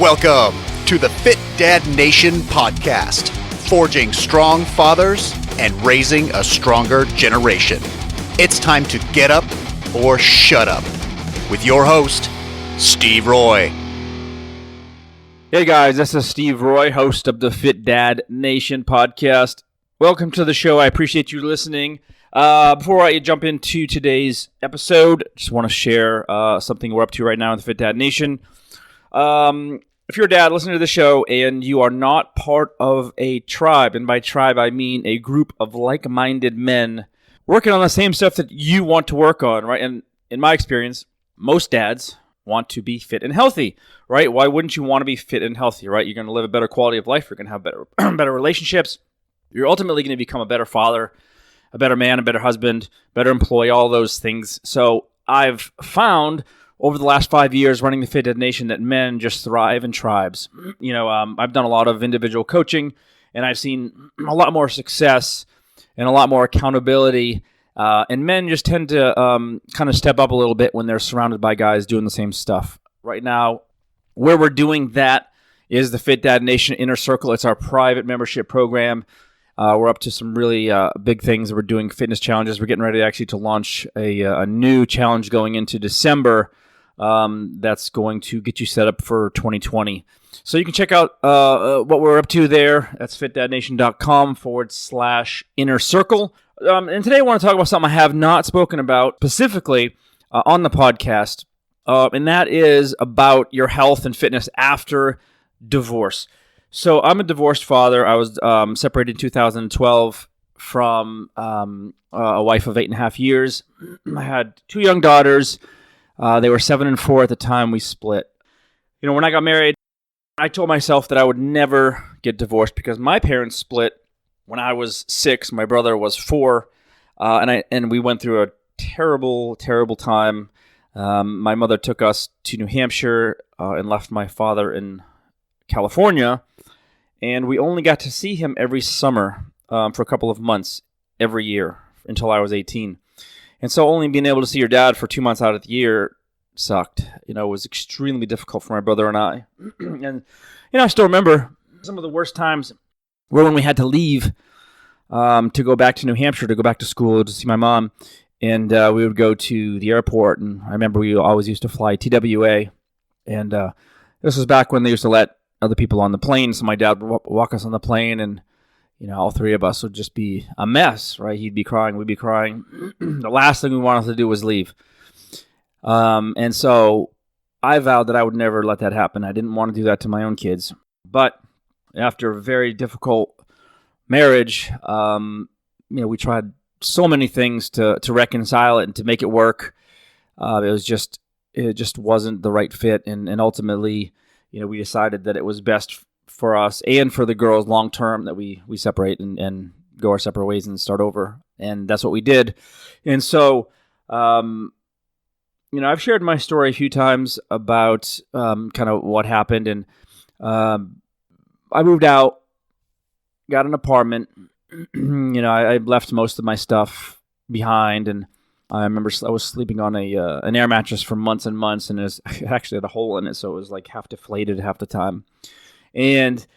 Welcome to the Fit Dad Nation podcast, forging strong fathers and raising a stronger generation. It's time to get up or shut up with your host, Steve Roy. Hey guys, this is Steve Roy, host of the Fit Dad Nation podcast. Welcome to the show. I appreciate you listening. Before I jump into today's episode, just want to share something we're up to right now in the Fit Dad Nation. If you're a dad listening to the show and you are not part of a tribe, and by tribe I mean a group of like-minded men working on the same stuff that you want to work on, right? And in my experience, most dads want to be fit and healthy, right? Why wouldn't you want to be fit and healthy, right? You're going to live a better quality of life. You're going to have better relationships. You're ultimately going to become a better father, a better man, a better husband, better employee, all those things. So I've found over the last 5 years running the Fit Dad Nation that men just thrive in tribes. I've done a lot of individual coaching, and I've seen a lot more success and a lot more accountability. And men just tend to kind of step up a little bit when they're surrounded by guys doing the same stuff. Right now, where we're doing that is the Fit Dad Nation Inner Circle. It's our private membership program. We're up to some really big things. We're doing fitness challenges. We're getting ready actually to launch a new challenge going into December that's going to get you set up for 2020. So you can check out what we're up to there. That's fitdadnation.com/inner circle. And today I want to talk about something I have not spoken about specifically on the podcast, and that is about your health and fitness after divorce. So I'm a divorced father. I was separated in 2012 from a wife of 8.5 years. I had 2 young daughters. They were 7 and 4 at the time we split. When I got married, I told myself that I would never get divorced because my parents split when I was 6. My brother was 4, and we went through a terrible, terrible time. My mother took us to New Hampshire and left my father in California, and we only got to see him every summer for a couple of months every year until I was 18. And so only being able to see your dad for 2 months out of the year sucked. It was extremely difficult for my brother and I. And, I still remember some of the worst times were when we had to leave to go back to New Hampshire, to go back to school, to see my mom. And we would go to the airport. And I remember we always used to fly TWA. And this was back when they used to let other people on the plane. So my dad would walk us on the plane, and all 3 of us would just be a mess, right? He'd be crying, we'd be crying. The last thing we wanted to do was leave. And so I vowed that I would never let that happen. I didn't want to do that to my own kids. But after a very difficult marriage, we tried so many things to reconcile it and to make it work. It just wasn't the right fit. And ultimately, we decided that it was best for us and for the girls long term that we separate and go our separate ways and start over. And that's what we did. And so, I've shared my story a few times about kind of what happened. And I moved out, got an apartment. I left most of my stuff behind. And I remember I was sleeping on an air mattress for months and months. And it actually had a hole in it. So it was like half deflated half the time. And,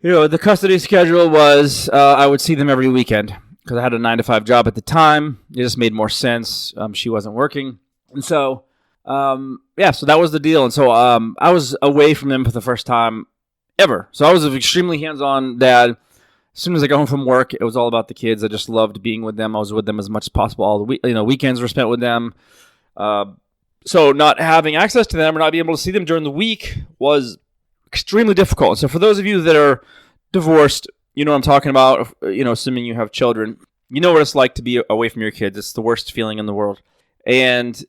the custody schedule was I would see them every weekend because I had a 9-to-5 job at the time. It just made more sense. She wasn't working. And so, so that was the deal. And so I was away from them for the first time ever. So I was an extremely hands-on dad. As soon as I got home from work, it was all about the kids. I just loved being with them. I was with them as much as possible. All the weekends were spent with them. So not having access to them or not being able to see them during the week was extremely difficult. So for those of you that are divorced, you know what I'm talking about, assuming you have children, you know what it's like to be away from your kids. It's the worst feeling in the world. And,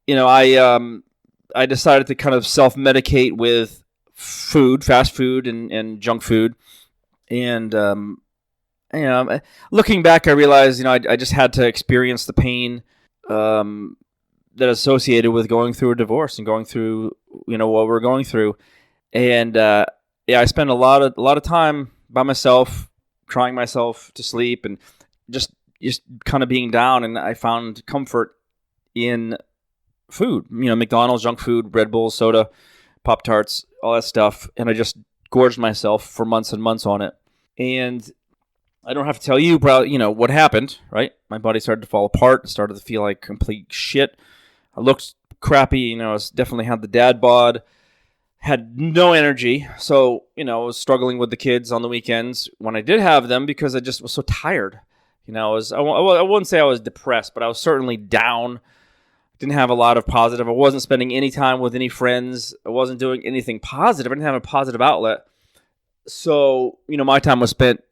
I decided to kind of self-medicate with food, fast food and junk food. And, looking back, I realized, I just had to experience the pain that associated with going through a divorce and going through, what we're going through. And I spent a lot of time by myself, crying myself to sleep, and just kind of being down. And I found comfort in food. McDonald's, junk food, Red Bull, soda, Pop-Tarts, all that stuff, and I just gorged myself for months and months on it. And I don't have to tell you, what happened, right? My body started to fall apart. It started to feel like complete shit. I looked crappy. I definitely had the dad bod. Had no energy. So, I was struggling with the kids on the weekends when I did have them because I just was so tired. I wouldn't say I was depressed, but I was certainly down. Didn't have a lot of positive. I wasn't spending any time with any friends. I wasn't doing anything positive. I didn't have a positive outlet. So, my time was spent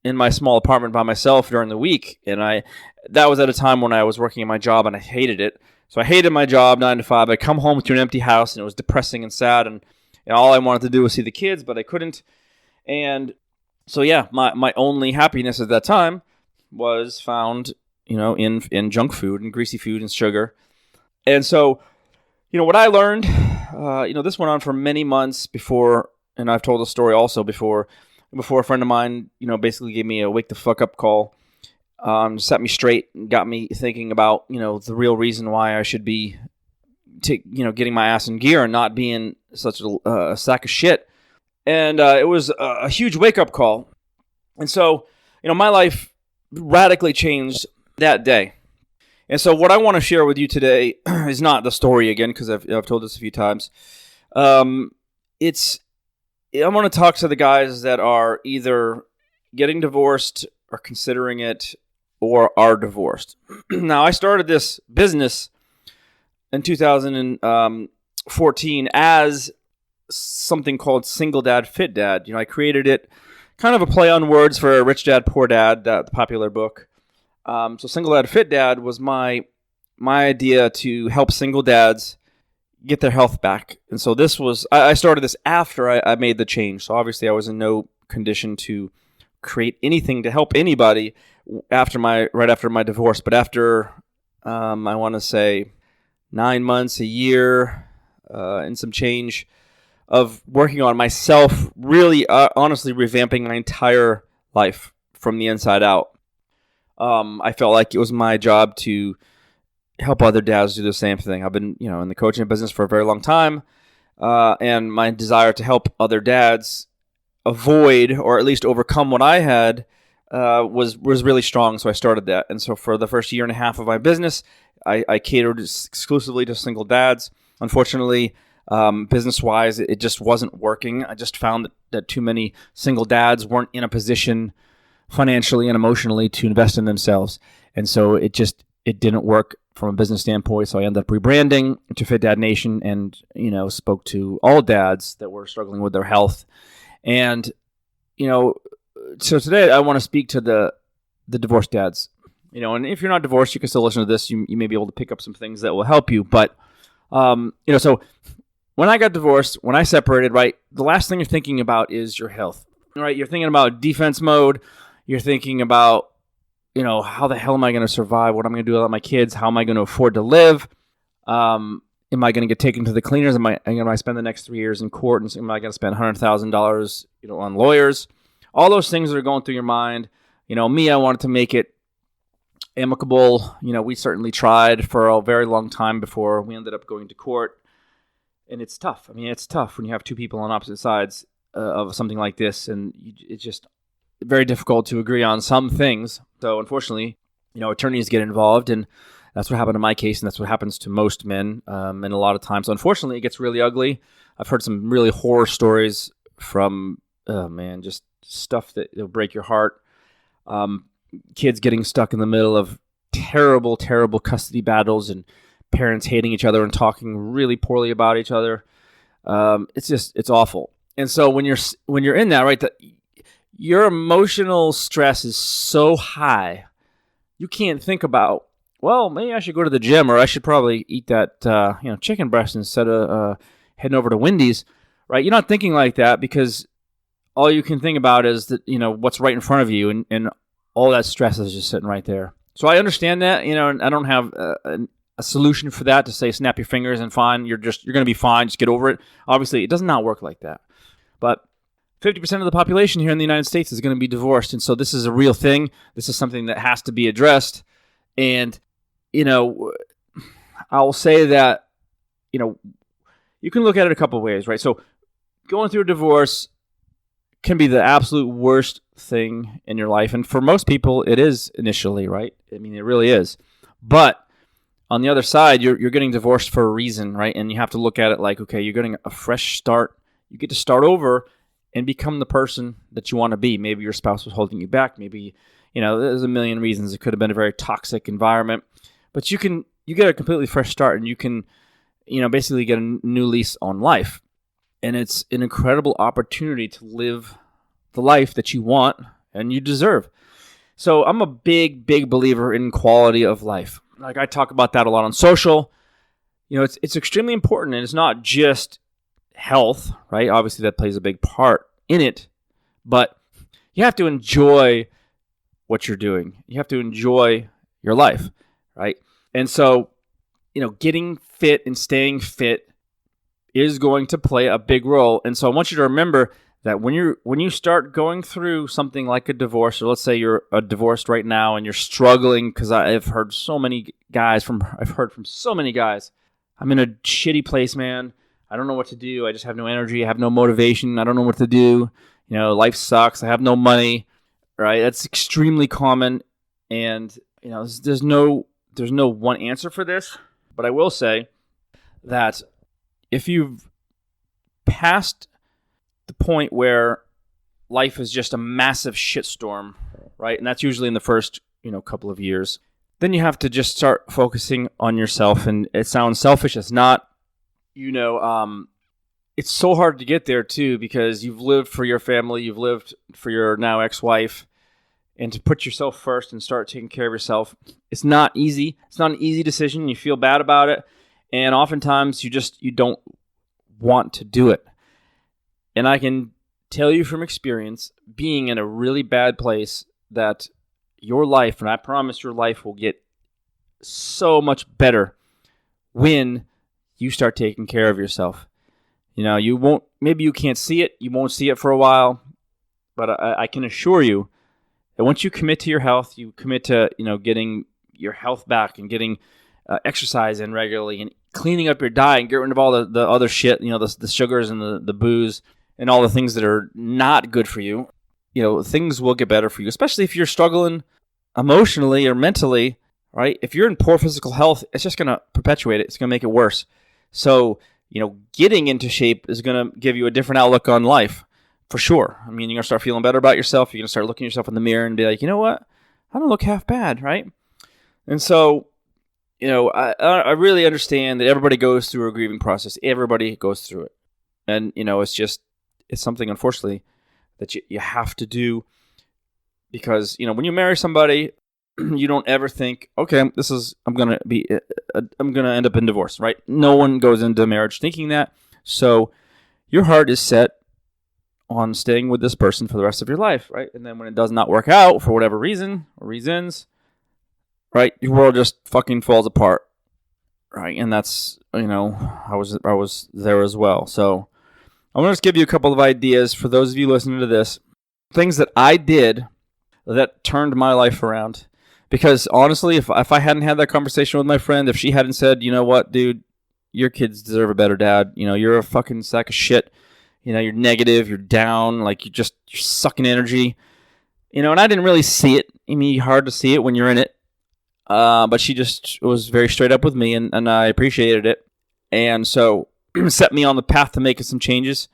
in my small apartment by myself during the week. And that was at a time when I was working at my job and I hated it. So I hated my job, 9 to 5. I'd come home to an empty house and it was depressing and sad. And all I wanted to do was see the kids, but I couldn't. And so, yeah, my only happiness at that time was found, in junk food and greasy food and sugar. And so, what I learned, this went on for many months before, and I've told the story also before a friend of mine, basically gave me a wake the fuck up call, set me straight and got me thinking about, the real reason why I should be, getting my ass in gear and not being such a sack of shit. And it was a huge wake up call. And so, my life radically changed that day. And so what I want to share with you today is not the story again, because I've told this a few times. I'm going to talk to the guys that are either getting divorced or considering it or are divorced. Now, I started this business in 2014 as something called Single Dad, Fit Dad. I created it kind of a play on words for Rich Dad, Poor Dad, the popular book. So Single Dad, Fit Dad was my idea to help single dads get their health back. And so I started this after I made the change. So obviously I was in no condition to create anything to help anybody right after my divorce. But after, I want to say 9 months, a year, and some change of working on myself, really, honestly revamping my entire life from the inside out. I felt like it was my job to help other dads do the same thing. I've been, in the coaching business for a very long time, and my desire to help other dads avoid or at least overcome what I had was really strong. So I started that, and so for the first year and a half of my business, I catered exclusively to single dads. Unfortunately, business-wise, it just wasn't working. I just found that too many single dads weren't in a position financially and emotionally to invest in themselves. And so it didn't work from a business standpoint. So I ended up rebranding to Fit Dad Nation and, spoke to all dads that were struggling with their health. And, so today I want to speak to the divorced dads, and if you're not divorced, you can still listen to this. You may be able to pick up some things that will help you. But, so when I got divorced, when I separated, right, the last thing you're thinking about is your health, right? You're thinking about defense mode. You're thinking about, how the hell am I going to survive? What am I going to do without my kids? How am I going to afford to live? Am I going to get taken to the cleaners? Am I spend the next 3 years in court? And am I going to spend $100,000, on lawyers? All those things that are going through your mind. Me, I wanted to make it amicable. We certainly tried for a very long time before we ended up going to court. And it's tough. It's tough when you have two people on opposite sides of something like this. And it's just very difficult to agree on some things. So unfortunately, attorneys get involved, and that's what happened in my case, and that's what happens to most men. And a lot of times, unfortunately, it gets really ugly. I've heard some really horror stories from, just stuff that'll break your heart. Kids getting stuck in the middle of terrible, terrible custody battles, and parents hating each other and talking really poorly about each other. It's awful. And so when you're in that, right, your emotional stress is so high, you can't think about, well, maybe I should go to the gym, or I should probably eat that chicken breast instead of heading over to Wendy's, right? You're not thinking like that because all you can think about is that what's right in front of you, and all that stress is just sitting right there. So I understand that, and I don't have a solution for that to say snap your fingers and fine, you're going to be fine, just get over it. Obviously, it does not work like that. But 50% of the population here in the United States is going to be divorced. And so this is a real thing. This is something that has to be addressed. And, I'll say that, you can look at it a couple of ways, right? So going through a divorce can be the absolute worst thing in your life. And for most people, it is initially, right? I mean, it really is. But on the other side, you're getting divorced for a reason, right? And you have to look at it like, okay, you're getting a fresh start. You get to start over and become the person that you want to be. Maybe your spouse was holding you back. Maybe, there's a million reasons. It could have been a very toxic environment. But you get a completely fresh start, and you can, basically get a new lease on life. And it's an incredible opportunity to live the life that you want and you deserve. So I'm a big, big believer in quality of life. Like, I talk about that a lot on social. It's extremely important, and it's not just health, right? Obviously, that plays a big part in it, but you have to enjoy what you're doing. You have to enjoy your life, right? And so, getting fit and staying fit is going to play a big role. And so I want you to remember that when you start going through something like a divorce, or let's say you're divorced right now and you're struggling, because I've heard from so many guys, I'm in a shitty place, man. I don't know what to do. I just have no energy. I have no motivation. I don't know what to do. Life sucks. I have no money, right? That's extremely common. And, there's no one answer for this. But I will say that if you've passed the point where life is just a massive shitstorm, right? And that's usually in the first, couple of years. Then you have to just start focusing on yourself. And it sounds selfish. It's not. It's so hard to get there too, because you've lived for your family, you've lived for your now ex-wife, and to put yourself first and start taking care of yourself, it's not easy. It's not an easy decision. You feel bad about it, and oftentimes you don't want to do it. And I can tell you from experience, being in a really bad place, that your life, and I promise your life, will get so much better when you start taking care of yourself. Maybe you can't see it. You won't see it for a while, but I can assure you that once you commit to your health, you commit to, getting your health back and getting exercise in regularly and cleaning up your diet and get rid of all the other shit, the sugars and the booze and all the things that are not good for you, things will get better for you, especially if you're struggling emotionally or mentally, right? If you're in poor physical health, it's just going to perpetuate it. It's going to make it worse. So, getting into shape is going to give you a different outlook on life, for sure. I mean, you're going to start feeling better about yourself. You're going to start looking at yourself in the mirror and be like, you know what? I don't look half bad, right? And so, I really understand that everybody goes through a grieving process. Everybody goes through it. And, it's something, unfortunately, that you have to do, because, when you marry somebody, you don't ever think, okay, I'm going to end up in divorce, right? No one goes into marriage thinking that. So your heart is set on staying with this person for the rest of your life, right? And then when it does not work out for whatever reason or reasons, right, your world just fucking falls apart, right? And that's, I was there as well. So I want to just give you a couple of ideas for those of you listening to this, things that I did that turned my life around. Because honestly, if I hadn't had that conversation with my friend, if she hadn't said, you know what, dude, your kids deserve a better dad. You're a fucking sack of shit. You're negative, you're down, like you're sucking energy. And I didn't really see it. I mean, hard to see it when you're in it. But she just was very straight up with me, and I appreciated it. And so set me on the path to making some changes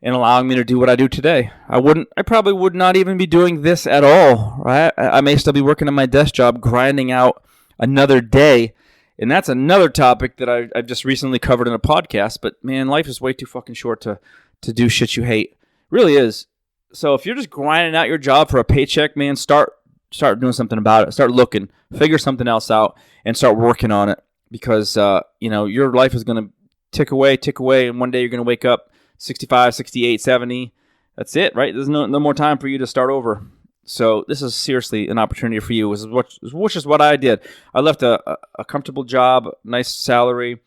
and allowing me to do what I do today. I probably would not even be doing this at all, right? I may still be working on my desk job, grinding out another day. And that's another topic that I've just recently covered in a podcast. But man, life is way too fucking short to do shit you hate. Really is. So if you're just grinding out your job for a paycheck, man, start doing something about it. Start looking, figure something else out, and start working on it. Because, your life is going to tick away, and one day you're going to wake up 65, 68, 70. That's it, right? There's no more time for you to start over. So this is seriously an opportunity for you, which is what I did. I left a comfortable job, nice salary,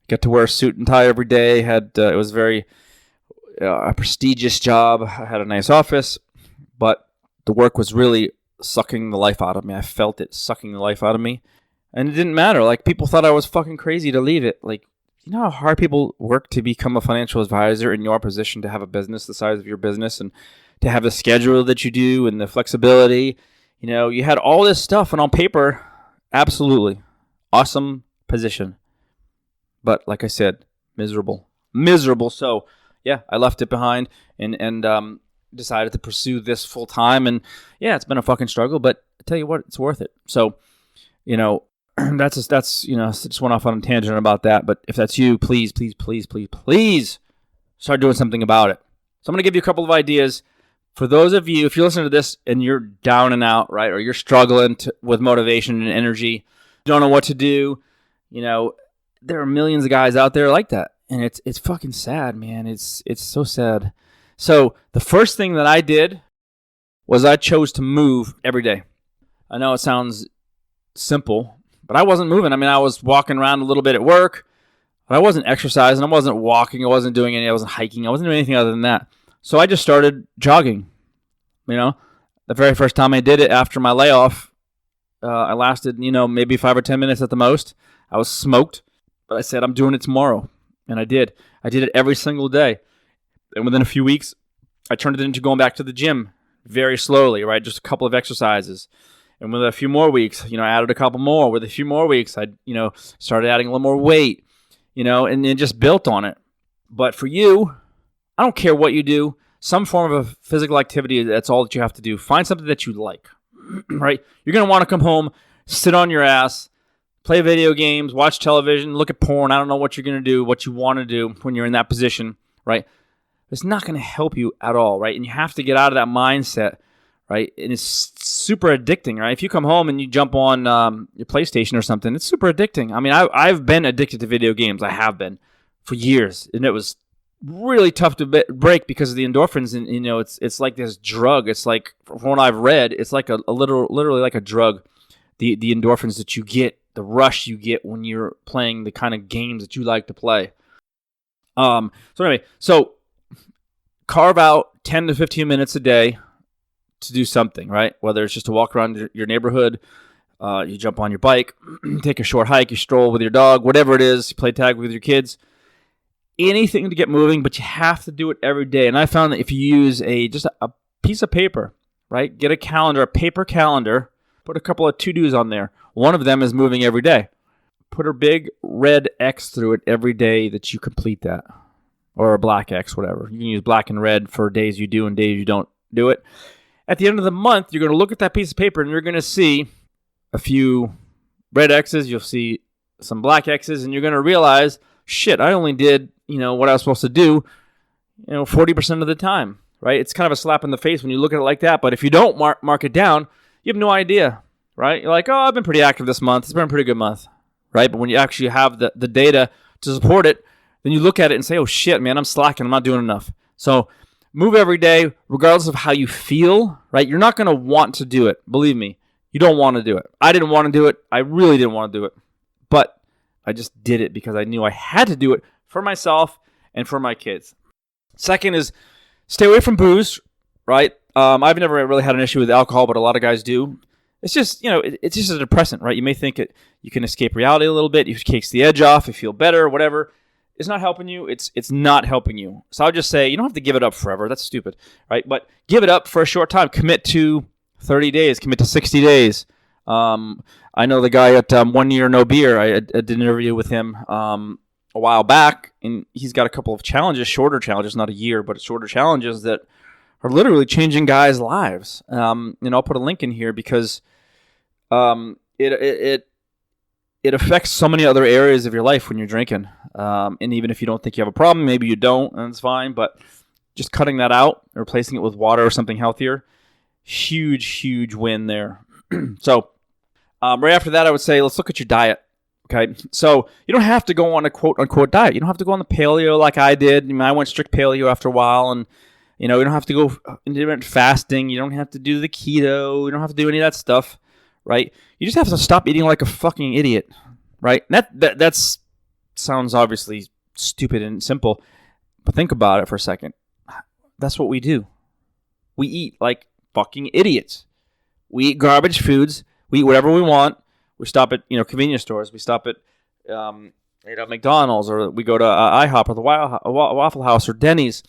get to wear a suit and tie every day. It was very a prestigious job. I had a nice office, but the work was really sucking the life out of me. I felt it sucking the life out of me, and it didn't matter. Like, people thought I was fucking crazy to leave it. Like, you know how hard people work to become a financial advisor in your position, to have a business the size of your business and to have the schedule that you do and the flexibility. You know, you had all this stuff, and on paper, absolutely awesome position. But like I said, miserable. So yeah, I left it behind and decided to pursue this full time. And yeah, it's been a fucking struggle, but I tell you what, it's worth it. So, you know, that's just went off on a tangent about that. But if that's you, please start doing something about it. So I'm going to give you a couple of ideas for those of you, if you're listening to this and you're down and out, right, or you're struggling with motivation and energy, don't know what to do. You know, there are millions of guys out there like that, and it's fucking sad, man. It's so sad. So the first thing that I did was I chose to move every day. I know it sounds simple, but I wasn't moving. I mean, I was walking around a little bit at work, but I wasn't exercising. I wasn't walking. I wasn't hiking. I wasn't doing anything other than that. So I just started jogging. You know, the very first time I did it after my layoff, I lasted, maybe 5 or 10 minutes at the most. I was smoked, but I said, I'm doing it tomorrow. And I did. I did it every single day. And within a few weeks, I turned it into going back to the gym very slowly, right? Just a couple of exercises. And with a few more weeks, I added a couple more. With a few more weeks, I, started adding a little more weight, and it just built on it. But for you, I don't care what you do. Some form of a physical activity, that's all that you have to do. Find something that you like, right? You're going to want to come home, sit on your ass, play video games, watch television, look at porn. I don't know what you're going to do, what you want to do when you're in that position, right? It's not going to help you at all, right? And you have to get out of that mindset, right? And it's super addicting, right? If you come home and you jump on your PlayStation or something, it's super addicting. I mean, I've been addicted to video games. I have been for years, and it was really tough to break because of the endorphins. And it's like this drug. It's like, from what I've read, it's like literally like a drug. The endorphins that you get, the rush you get when you're playing the kind of games that you like to play. So anyway, carve out 10 to 15 minutes a day to do something, right? Whether it's just to walk around your neighborhood, you jump on your bike, take a short hike, you stroll with your dog, whatever it is, you play tag with your kids, anything to get moving, but you have to do it every day. And I found that if you use just a piece of paper, right? Get a calendar, a paper calendar, put a couple of to-dos on there. One of them is moving every day. Put a big red X through it every day that you complete that. Or a black X, whatever. You can use black and red for days you do and days you don't do it. At the end of the month, you're going to look at that piece of paper and you're going to see a few red X's. You'll see some black X's, and you're going to realize, shit, I only did, what I was supposed to do, 40% of the time, right? It's kind of a slap in the face when you look at it like that. But if you don't mark it down, you have no idea, right? You're like, oh, I've been pretty active this month. It's been a pretty good month, right? But when you actually have the data to support it, then you look at it and say, oh, shit, man, I'm slacking. I'm not doing enough. So move every day, regardless of how you feel, right? You're not going to want to do it. Believe me, you don't want to do it. I didn't want to do it. I really didn't want to do it. But I just did it because I knew I had to do it for myself and for my kids. Second is stay away from booze, right? I've never really had an issue with alcohol, but a lot of guys do. It's just, it's just a depressant, right? You may think you can escape reality a little bit. It takes the edge off. You feel better, whatever. It's not helping you. It's not helping you. So I'll just say, you don't have to give it up forever. That's stupid, right? But give it up for a short time. Commit to 30 days. Commit to 60 days. I know the guy at 1 Year No Beer. I did an interview with him a while back, and he's got a couple of challenges, shorter challenges, not a year, but shorter challenges that are literally changing guys' lives. And I'll put a link in here because it affects so many other areas of your life when you're drinking. And even if you don't think you have a problem, maybe you don't, and it's fine. But just cutting that out, replacing it with water or something healthier, huge win there. So right after that, I would say, let's look at your diet. Okay, so you don't have to go on a quote-unquote diet. You don't have to go on the paleo like I did. I mean, I went strict paleo after a while, and you don't have to go intermittent fasting. You don't have to do the keto. You don't have to do any of that stuff, right? You just have to stop eating like a fucking idiot, right? That's sounds obviously stupid and simple, but think about it for a second. That's what we do. We eat like fucking idiots. We eat garbage foods. We eat whatever we want. We stop at convenience stores. We stop at McDonald's, or we go to IHOP or the Waffle House or Denny's,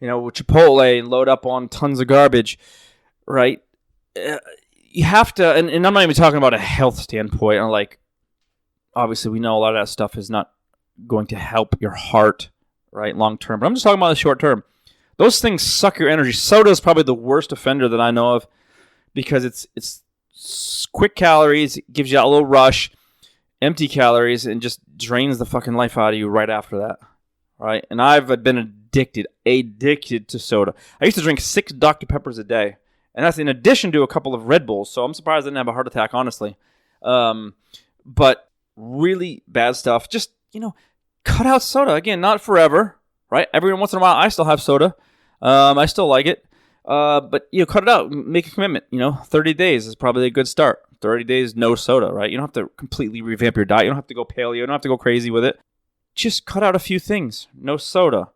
Chipotle, and load up on tons of garbage, right? You have to, and I'm not even talking about a health standpoint. Obviously, we know a lot of that stuff is not going to help your heart, right, long term. But I'm just talking about the short term. Those things suck your energy. Soda is probably the worst offender that I know of because it's quick calories, it gives you a little rush, empty calories, and just drains the fucking life out of you right after that, right? And I've been addicted to soda. I used to drink 6 Dr. Peppers a day, and that's in addition to a couple of Red Bulls, so I'm surprised I didn't have a heart attack, honestly. But really bad stuff. Just, cut out soda. Again, not forever, right? Every once in a while, I still have soda. I still like it. But, cut it out. Make a commitment. 30 days is probably a good start. 30 days, no soda, right? You don't have to completely revamp your diet. You don't have to go paleo. You don't have to go crazy with it. Just cut out a few things. No soda,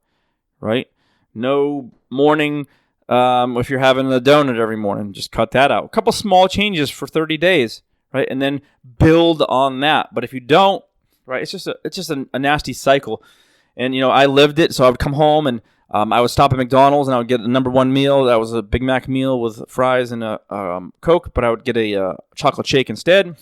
right? No morning, if you're having a donut every morning, just cut that out. A couple small changes for 30 days, right? And then build on that. But if you don't, right, it's just a nasty cycle. And, I lived it, so I would come home and I would stop at McDonald's and I would get the number one meal. That was a Big Mac meal with fries and a Coke, but I would get a chocolate shake instead.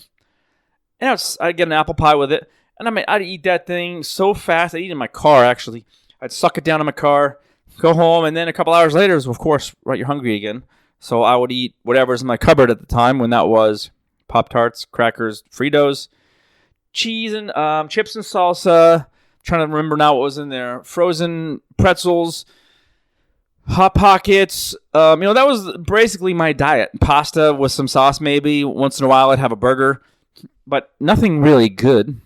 And I'd get an apple pie with it. And I'd eat that thing so fast. I'd eat it in my car, actually. I'd suck it down in my car, go home, and then a couple hours later, of course, right, you're hungry again. So I would eat whatever's in my cupboard at the time, when that was Pop-Tarts, crackers, Fritos, cheese and chips and salsa. Trying to remember now what was in there. Frozen pretzels, Hot Pockets. That was basically my diet. Pasta with some sauce maybe. Once in a while I'd have a burger, but nothing really good.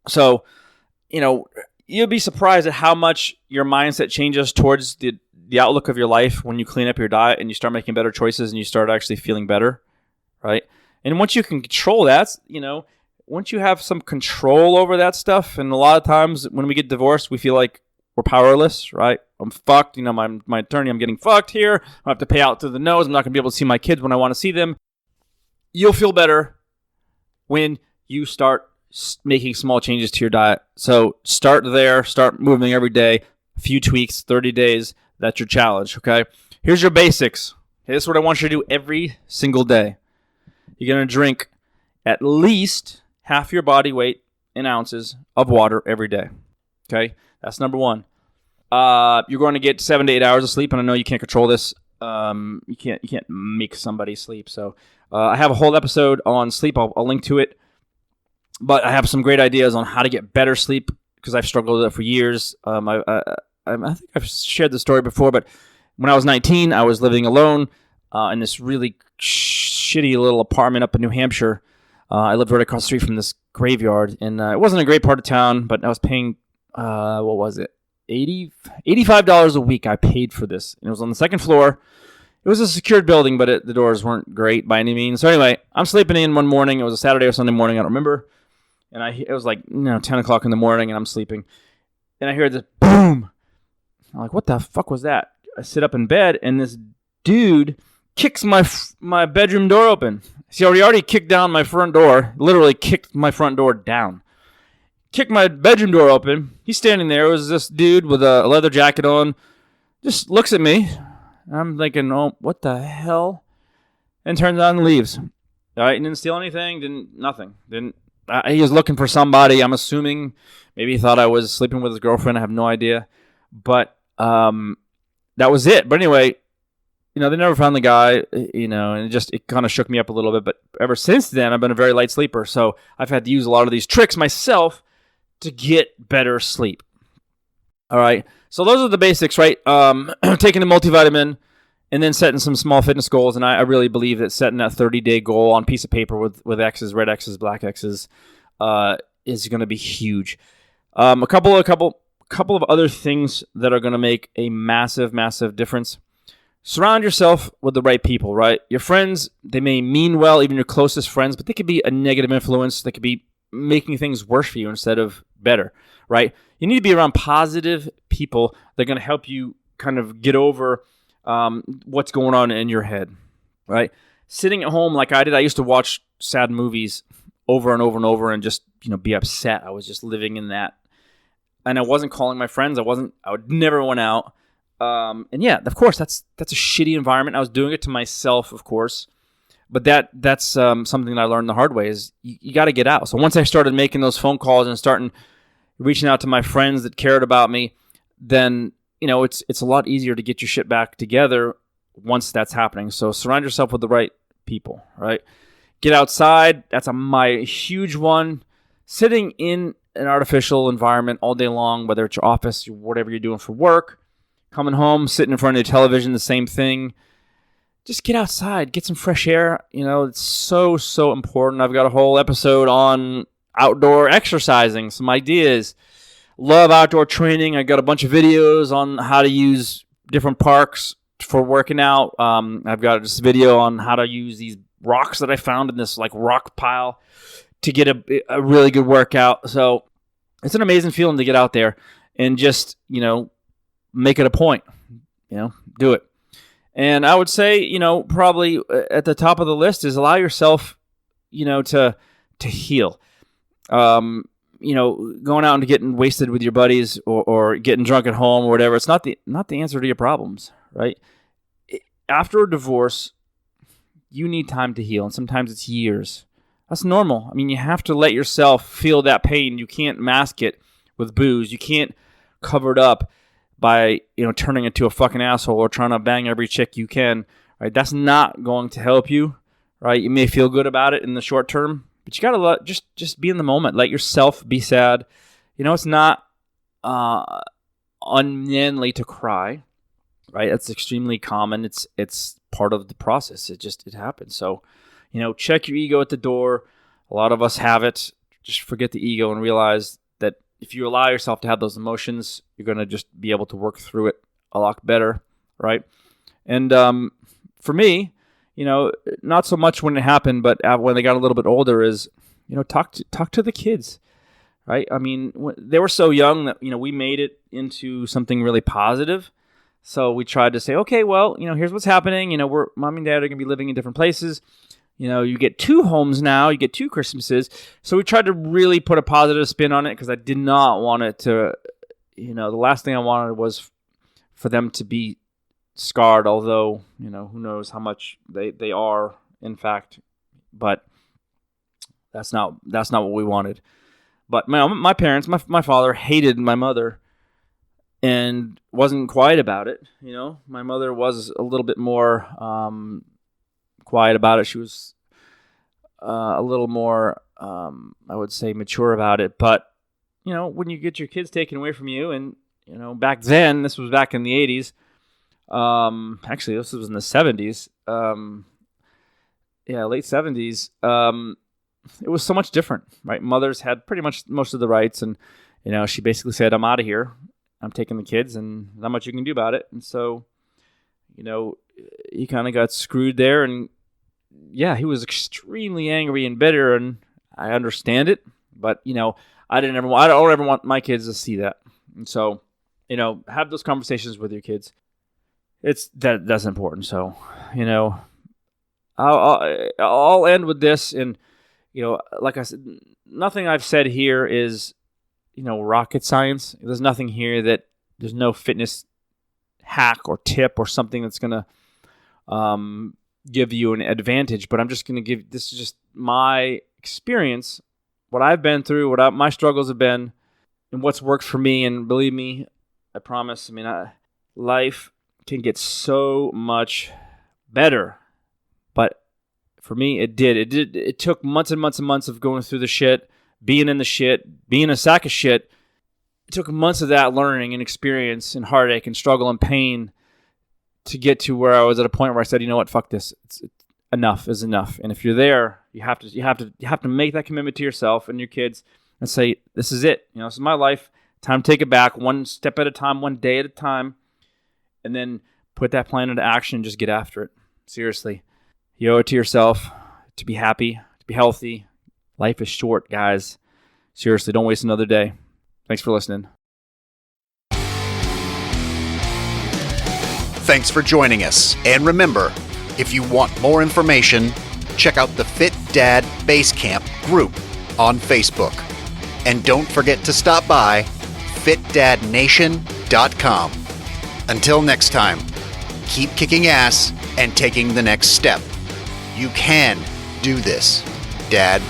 So, you'll be surprised at how much your mindset changes towards the outlook of your life when you clean up your diet and you start making better choices and you start actually feeling better, right? And once you can control that, once you have some control over that stuff, and a lot of times when we get divorced, we feel like we're powerless, right? I'm fucked. My attorney, I'm getting fucked here. I have to pay out through the nose. I'm not going to be able to see my kids when I want to see them. You'll feel better when you start making small changes to your diet. So start there. Start moving every day. A few tweaks, 30 days. That's your challenge, okay? Here's your basics. This is what I want you to do every single day. You're going to drink at least half your body weight in ounces of water every day. Okay? That's number one. You're going to get 7 to 8 hours of sleep, and I know you can't control this. You can't make somebody sleep. So I have a whole episode on sleep. I'll link to it. But I have some great ideas on how to get better sleep because I've struggled with it for years. I think I've shared the story before, but when I was 19, I was living alone in this really shitty little apartment up in New Hampshire. I lived right across the street from this graveyard, and it wasn't a great part of town, but I was paying, what was it, $85 a week I paid for this. And it was on the second floor. It was a secured building, but the doors weren't great by any means. So anyway, I'm sleeping in one morning. It was a Saturday or Sunday morning, I don't remember. And it was like 10 o'clock in the morning, and I'm sleeping. And I hear this boom. I'm like, what the fuck was that? I sit up in bed, and this dude kicks my bedroom door open. See, he already kicked down my front door. Literally kicked my front door down. Kicked my bedroom door open. He's standing there. It was this dude with a leather jacket on. Just looks at me. I'm thinking, oh, what the hell? And turns on and leaves. All right, and didn't steal anything. Nothing. He was looking for somebody. I'm assuming maybe he thought I was sleeping with his girlfriend. I have no idea. But that was it. But anyway, they never found the guy, and it kind of shook me up a little bit. But ever since then, I've been a very light sleeper. So I've had to use a lot of these tricks myself to get better sleep. All right. So those are the basics, right? Taking a multivitamin and then setting some small fitness goals. And I really believe that setting that 30-day goal on a piece of paper with X's, red X's, black X's, is going to be huge. A couple of other things that are going to make a massive, massive difference. Surround yourself with the right people, right? Your friends, they may mean well, even your closest friends, but they could be a negative influence. They could be making things worse for you instead of better, right? You need to be around positive people that are going to help you kind of get over what's going on in your head, right? Sitting at home like I did, I used to watch sad movies over and over and over and just, be upset. I was just living in that. And I wasn't calling my friends. I would never went out. And yeah, of course, that's a shitty environment. I was doing it to myself, of course. But that's something that I learned the hard way is you got to get out. So once I started making those phone calls and starting reaching out to my friends that cared about me, then, it's a lot easier to get your shit back together once that's happening. So surround yourself with the right people, right? Get outside. That's my huge one. Sitting in an artificial environment all day long, whether it's your office, whatever you're doing for work, coming home, sitting in front of your television, the same thing. Just get outside, get some fresh air. It's so, so important. I've got a whole episode on outdoor exercising, some ideas. Love outdoor training. I got a bunch of videos on how to use different parks for working out. I've got this video on how to use these rocks that I found in this rock pile to get a really good workout. So it's an amazing feeling to get out there and just, make it a point, do it. And I would say, probably at the top of the list is allow yourself, to heal. Going out and getting wasted with your buddies or getting drunk at home or whatever, it's not the answer to your problems, right? After a divorce, you need time to heal, and sometimes it's years. That's normal. I mean, you have to let yourself feel that pain. You can't mask it with booze. You can't cover it up by, turning into a fucking asshole or trying to bang every chick you can, right? That's not going to help you, right? You may feel good about it in the short term, but you gotta just be in the moment. Let yourself be sad. It's not unmanly to cry, right? That's extremely common. It's part of the process. It happens. So, check your ego at the door. A lot of us have it. Just forget the ego and realize that if you allow yourself to have those emotions, you're going to just be able to work through it a lot better, right? And for me, not so much when it happened, but when they got a little bit older is, talk to the kids, right? I mean, they were so young that, we made it into something really positive. So we tried to say, okay, well, here's what's happening. Mom and dad are going to be living in different places. You get 2 homes now, you get 2 Christmases. So we tried to really put a positive spin on it because I did not want it to, the last thing I wanted was for them to be scarred, although, who knows how much they are, in fact. But that's not what we wanted. But my parents, my father hated my mother and wasn't quiet about it. My mother was a little bit more quiet about it. She was a little more, I would say, mature about it. But, when you get your kids taken away from you, and, back then, this was back in the 80s. Actually, this was in the 70s. Late 70s. It was so much different, right? Mothers had pretty much most of the rights, and, she basically said, I'm out of here. I'm taking the kids, and not much you can do about it. And so, he kind of got screwed there, and yeah, he was extremely angry and bitter, and I understand it, but I don't ever want my kids to see that. And so, have those conversations with your kids. That's important. So, I'll end with this, and like I said, nothing I've said here is rocket science. There's nothing here there's no fitness hack or tip or something that's gonna give you an advantage, but I'm just going to this is just my experience, what I've been through, my struggles have been, and what's worked for me. And believe me, I promise, life can get so much better, but for me, it did. It took months and months and months of going through the shit, being in the shit, being a sack of shit. It took months of that learning and experience and heartache and struggle and pain to get to where I was at a point where I said, you know what, fuck this. Enough is enough. And if you're there, you have to make that commitment to yourself and your kids and say, this is it. This is my life. Time to take it back, one step at a time, one day at a time, and then put that plan into action and just get after it. Seriously. You owe it to yourself to be happy, to be healthy. Life is short, guys. Seriously, don't waste another day. Thanks for listening. Thanks for joining us. And remember, if you want more information, check out the Fit Dad Basecamp group on Facebook. And don't forget to stop by fitdadnation.com. Until next time, keep kicking ass and taking the next step. You can do this, Dad.